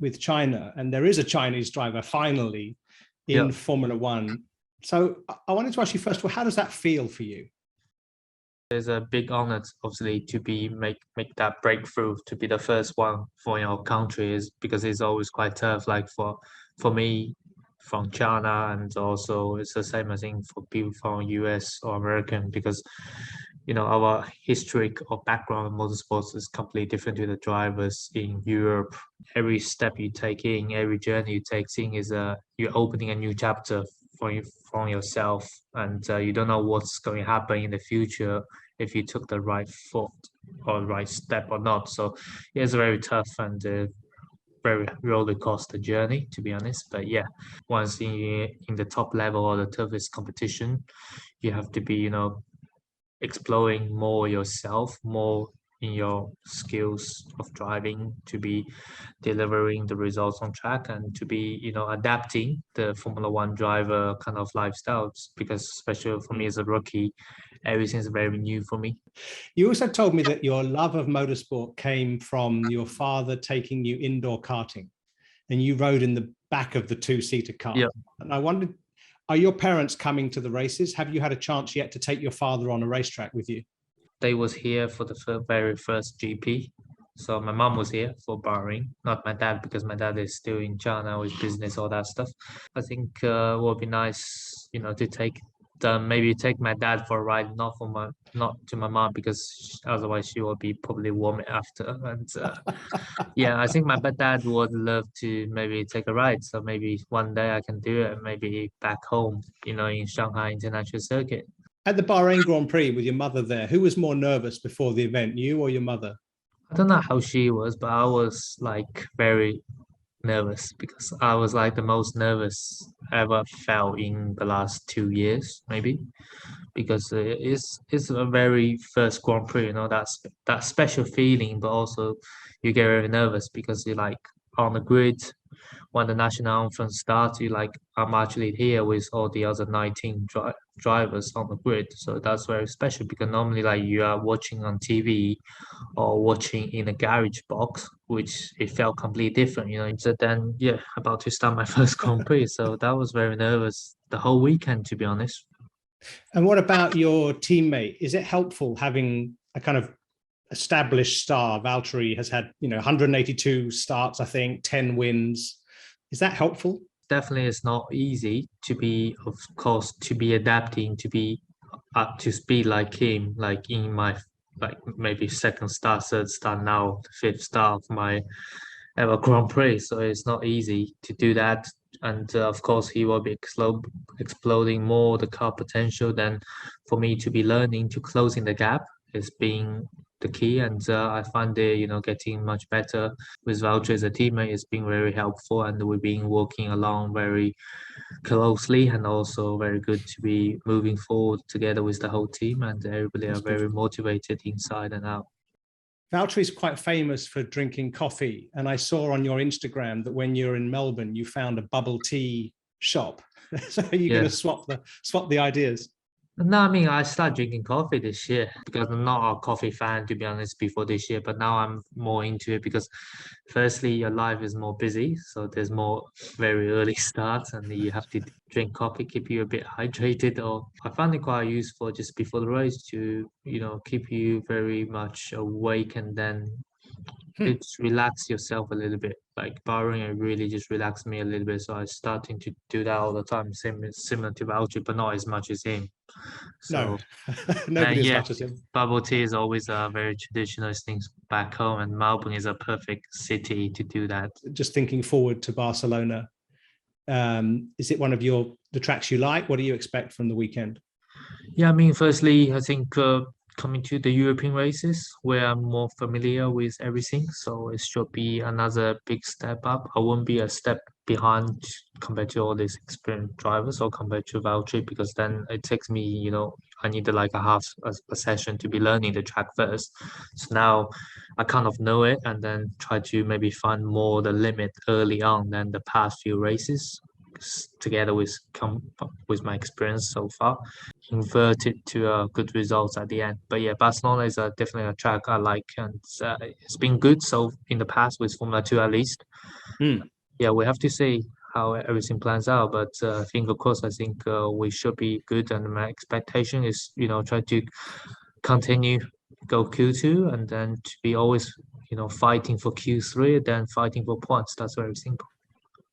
with China, and there is a Chinese driver finally in Formula One. So I wanted to ask you first of all, how does that feel for you? It's a big honor, obviously, to make that breakthrough, to be the first one for your country, is because it's always quite tough. Like for me, from China, and also it's the same, I think, for people from US or American, because our history or background in motorsports is completely different to the drivers in Europe. Every step you take in, every journey you take in is you're opening a new chapter for you, from yourself, and you don't know what's going to happen in the future if you took the right foot or right step or not. So it's very tough and very roller coaster journey, to be honest. But yeah, once in the top level or the toughest competition, you have to be exploring more yourself, more in your skills of driving, to be delivering the results on track, and to be adapting the Formula One driver kind of lifestyles, because especially for me as a rookie, everything's very new for me. You also told me that your love of motorsport came from your father taking you indoor karting, and you rode in the back of the two-seater car. Yeah. And I wondered, are your parents coming to the races? Have you had a chance yet to take your father on a racetrack with you? They was here for the very first GP. So my mom was here for Bahrain, not my dad, because my dad is still in China with business, all that stuff. I think it would be nice, to maybe take my dad for a ride, not to my mom, because otherwise she will be probably warm after. And yeah, I think my dad would love to maybe take a ride. So maybe one day I can do it, maybe back home, in Shanghai International Circuit. At the Bahrain Grand Prix with your mother there, who was more nervous before the event, you or your mother? I don't know how she was, but I was like very nervous, because I was like the most nervous I ever felt in the last 2 years, maybe, because it's a very first Grand Prix, that special feeling, but also you get very nervous because you're like on the grid. When the national anthem starts, you like, I'm actually here with all the other 19 drivers on the grid. So that's very special, because normally like you are watching on TV or watching in a garage box, which it felt completely different. So then, yeah, about to start my first Grand Prix. So that was very nervous the whole weekend, to be honest. And what about your teammate? Is it helpful having a kind of established star? Valtteri has had, 182 starts, I think, 10 wins. Is that helpful? Definitely, it's not easy to be, of course, to be adapting, to be up to speed like him, like in my, like maybe second start, third start, now the fifth start of my ever Grand Prix. So it's not easy to do that. And of course, he will be exploding more the car potential. Than for me to be learning to closing the gap is being the key, and I find it, getting much better with Valtteri as a teammate has been very helpful, and we've been working along very closely, and also very good to be moving forward together with the whole team, and everybody are very motivated inside and out. Valtteri is quite famous for drinking coffee, and I saw on your Instagram that when you're in Melbourne, you found a bubble tea shop. So are you going to swap the ideas? No, I mean, I started drinking coffee this year because I'm not a coffee fan, to be honest, before this year. But now I'm more into it because, firstly, your life is more busy. So there's more very early starts, and you have to drink coffee, keep you a bit hydrated. Or I find it quite useful just before the race to, keep you very much awake, and then it's relax yourself a little bit. Like Bahrain, it really just relaxed me a little bit. So I'm starting to do that all the time, similar to Valtteri, but not as much as him. So, no, nobody as yeah, much as him. bubble tea is always a very traditional thing back home, and Melbourne is a perfect city to do that. Just thinking forward to Barcelona, is it one of the tracks you like? What do you expect from the weekend? Yeah, I mean, firstly, I think coming to the European races where I'm more familiar with everything, so it should be another big step up. I won't be a step behind compared to all these experienced drivers or compared to Valtteri, because then it takes me, I need like a session to be learning the track first. So now I kind of know it, and then try to maybe find more the limit early on than the past few races. together with my experience so far, converted to good results at the end. But yeah, Barcelona is definitely a track I like, and it's been good so in the past with Formula 2 at least. Yeah, we have to see how everything plans out. But I think, of course, we should be good, and my expectation is, try to continue go Q2, and then to be always, fighting for Q3, then fighting for points. That's very simple.